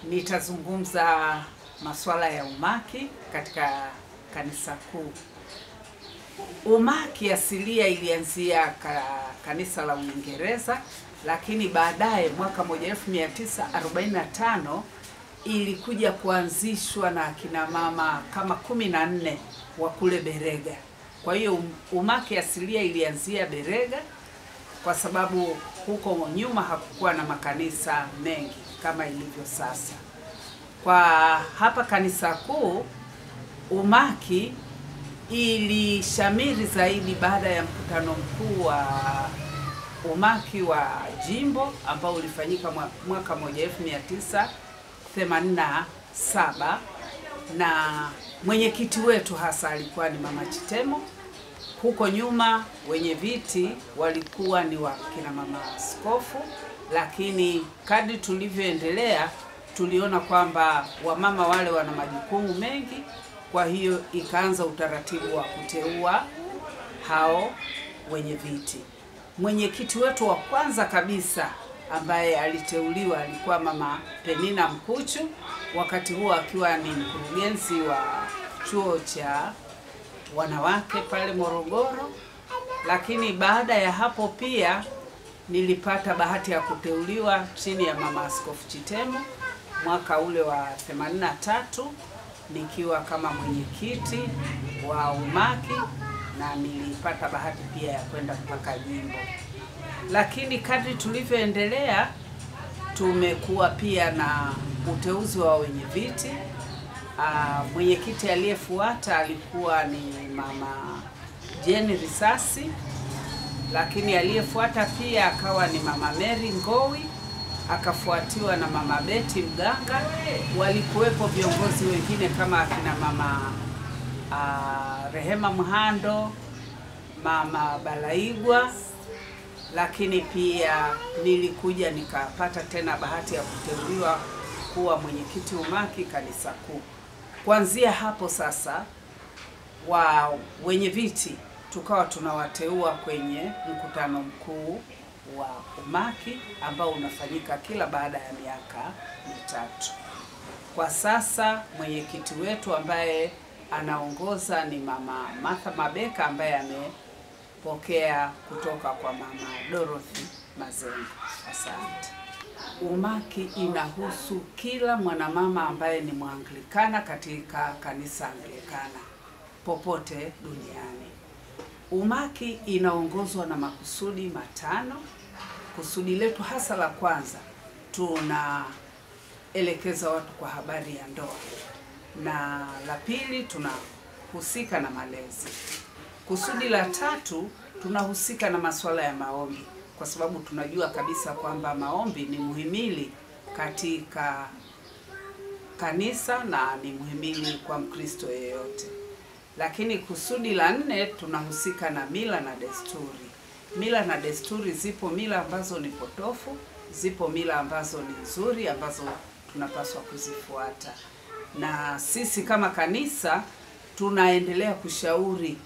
Nitazungumza masuala ya umaki katika kanisa kuu. Umaki asilia ilianzia kanisa la Uingereza, lakini baadaye mwaka 1945 ilikuja kuanzishwa na akina mama kama 14 wa kule Berega. Kwa hiyo umaki asilia ilianzia Berega kwa sababu huko nyuma hakukuwa na makanisa mengi kama ilivyo sasa. Kwa hapa kanisa kuu, umaki ilishamiri zaidi baada ya mkutano mkuu wa umaki wa jimbo ambao ulifanyika mwaka 1987, na mwenyekiti wetu hasa alikuwa ni Mama Chitemo. Huko nyuma wenye viti walikuwa ni wa kina mama askofu, lakini kadri tulivyoendelea tuliona kwamba wamama wale wana majukumu mengi, kwa hiyo ikaanza utaratibu wa kuteua hao wenye viti. Mwenyekiti wetu wa kwanza kabisa ambaye aliteuliwa alikuwa Mama Penina Mkuchu, wakati huo akiwa ni mkurugenzi wa chuo cha wanawake pale Morogoro. Lakini baada ya hapo pia nilipata bahati ya kuteuliwa chini ya Mama Askofu Chitemo mwaka ule wa 83 nikiwa kama mwenyekiti wa umaki, na nilipata bahati pia ya kwenda mpaka jimbo. Lakini kadri tulivyoendelea tumekuwa pia na uteuzi wa wenye viti. Mwenyekiti aliyefuata alikuwa ni Mama Jeni Risasi, lakini aliyefuata pia akawa ni Mama Mary Ngowi, akafuatiwa na Mama Betty Mganga. Walikuwepo viongozi wengine kama akina Mama Rehema Mhando, Mama Balaigwa, lakini pia nilikuja nikapata tena bahati ya kuteuliwa kuwa mwenyekiti umaki kanisa kuu. Kuanzia hapo sasa wenye viti tukawa tunawateua kwenye mkutano mkuu wa umaki ambao unafanyika kila baada ya miaka mitatu. Kwa sasa mwenyekiti wetu ambaye anaongoza ni Mama Martha Mabeka ambaye amepokea kutoka kwa Mama Dorothy Mazengo. Asante. Umaki inahusu kila mwanamama ambaye ni Mwanglikana katika kanisa Anglikana popote duniani. Umaki inaongozwa na makusudi matano. Kusudi letu hasa la kwanza, tunaelekeza watu kwa habari ya ndoa, na la pili tunahusika na malezi. Kusudi la tatu, tunahusika na masuala ya maombi, kwa sababu tunajua kabisa kwamba maombi ni muhimili katika kanisa na ni muhimili kwa Mkristo yeyote. Lakini kusudi la nne, tunahusika na mila na desturi. Mila na desturi, zipo mila ambazo ni potofu, zipo mila ambazo ni nzuri ambazo tunapaswa kuzifuata. Na sisi kama kanisa tunaendelea kushauri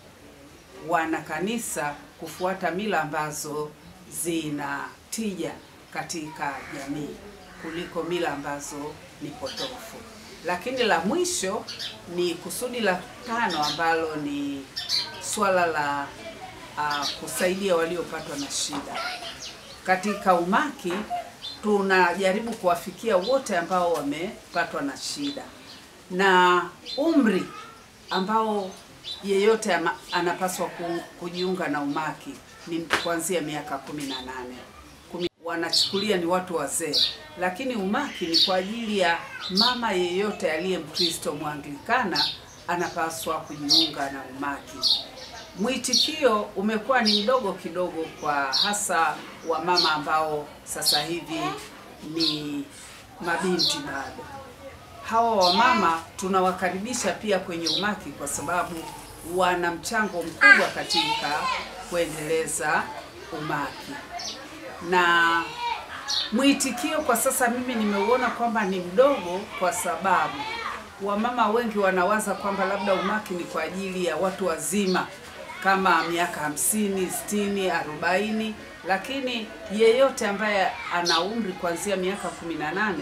wana kanisa kufuata mila ambazo zina tija katika jamii kuliko mila ambazo ni potofu. Lakini la mwisho ni kusudi la tano ambalo ni swala la kusaidia waliopatwa na shida. Katika umaki tunajaribu kuwafikia wote ambao wamepatwa na shida, na umri ambao yeyote anapaswa kujiunga na umaki ni kuanzia miaka 18. Wanachukulia ni watu wazee, lakini umaki ni kwa ajili ya mama yeyote aliye Mkristo Mwanglikana anapaswa kujiunga na umaki. Mwitikio umekuwa ni mdogo kidogo kwa hasa wa mama ambao sasa hivi ni mabinti bado. Hawa wamama tunawakaribisha pia kwenye umaki kwa sababu wana mchango mkubwa katika kuendeleza umaki. Na mwitikio kwa sasa mimi nimeuona kwamba ni mdogo kwa sababu wamama wengi wanawaza kwamba labda umaki ni kwa ajili ya watu wazima kama miaka 50, 60, 40, lakini yeyote ambaye ana umri kuanzia miaka 18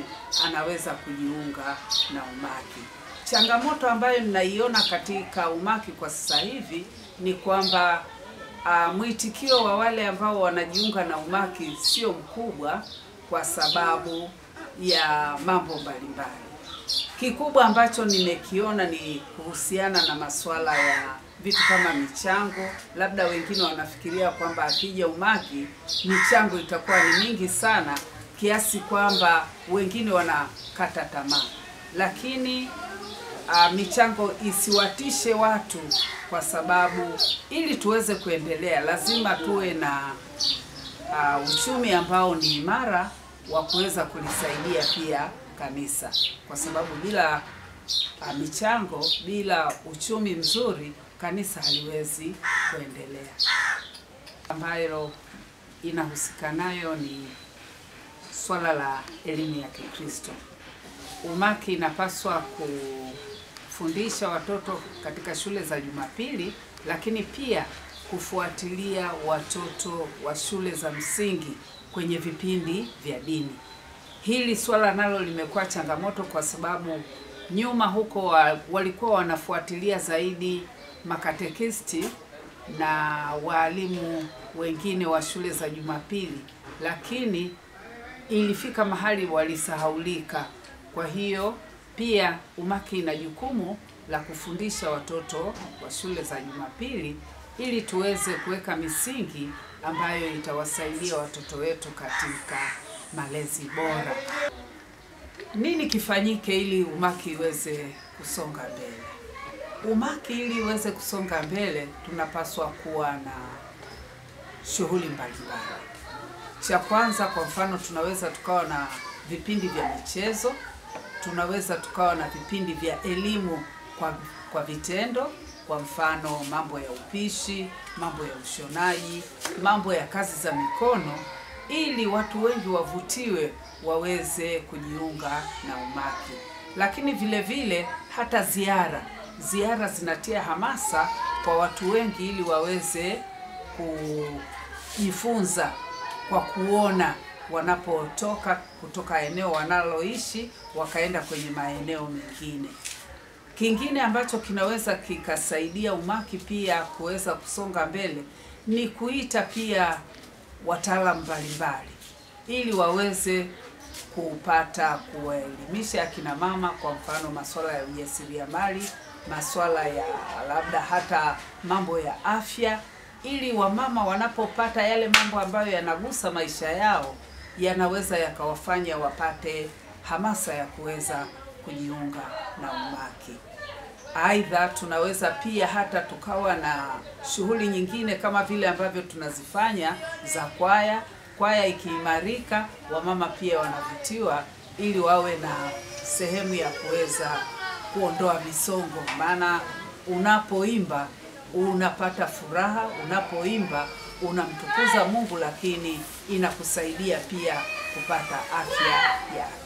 anaweza kujiunga na umaki. Changamoto ambayo ninaiona katika umaki kwa sasa hivi ni kwamba mwitikio wa wale ambao wanajiunga na umaki sio mkubwa kwa sababu ya mambo mbalimbali. Kikubwa ambacho nimekiona ni kuhusiana na masuala ya vitu kama michango. Labda wengine wanafikiria kwamba akija umaki michango itakuwa ni mingi sana kiasi kwamba wengine wanakata tamaa. Lakini michango isiwatishe watu, kwa sababu ili tuweze kuendelea lazima tuwe na uchumi ambao ni imara wa kuweza kulisaidia pia kanisa, kwa sababu bila michango, bila uchumi mzuri, kanisa haliwezi kuendelea. Ambayo inahusika nayo ni swala la elimu ya Kikristo. Umaki inapaswa kufundisha watoto katika shule za Jumapili, lakini pia kufuatilia watoto wa shule za msingi kwenye vipindi vya dini. Hili swala nalo limekuwa changamoto kwa sababu nyuma huko walikuwa wanafuatilia zaidi makatekisti na walimu wengine wa shule za Jumapili, lakini ilifika mahali walisahaulika. Kwa hiyo pia umaki ina jukumu la kufundisha watoto wa shule za Jumapili ili tuweze kuweka misingi ambayo itawasaidia watoto wetu katika malezi bora. Nini kifanyike ili umaki iweze kusonga mbele? Umaki ili iweze kusonga mbele, tunapaswa kuwa na shughuli mbalimbali. Cha kwanza, kwa mfano, tunaweza tukawa na vipindi vya michezo, tunaweza tukawa na vipindi vya elimu kwa vitendo, kwa mfano mambo ya upishi, mambo ya ushonaji, mambo ya kazi za mikono, ili watu wengi wavutiwe waweze kujiunga na umaki. Lakini vile vile hata ziara zinatia hamasa kwa watu wengi ili waweze kujifunza kwa kuona wanapotoka kutoka eneo wanaloishi wakaenda kwenye maeneo mengine. Kingine ambacho kinaweza kikasaidia umaki pia kuweza kusonga mbele ni kuita pia wataalamu mbalimbali ili waweze kupata kuelimisha akina mama, kwa mfano masuala ya ujasiriamali, masuala ya labda hata mambo ya afya, ili wamama wanapopata yale mambo ambayo yanagusa maisha yao yanaweza yakawafanya wapate hamasa ya kuweza kujiunga na umaki. Aidha, tunaweza pia hata tukawa na shughuli nyingine kama vile ambavyo tunazifanya za kwaya. Kwaya ikiimarika, wamama pia wanavutiwa ili wawe na sehemu ya kuweza kuondoa misongo. Maana unapoimba unapata furaha, unapoimba unamtukuza Mungu, lakini inakusaidia pia kupata afya ya akili.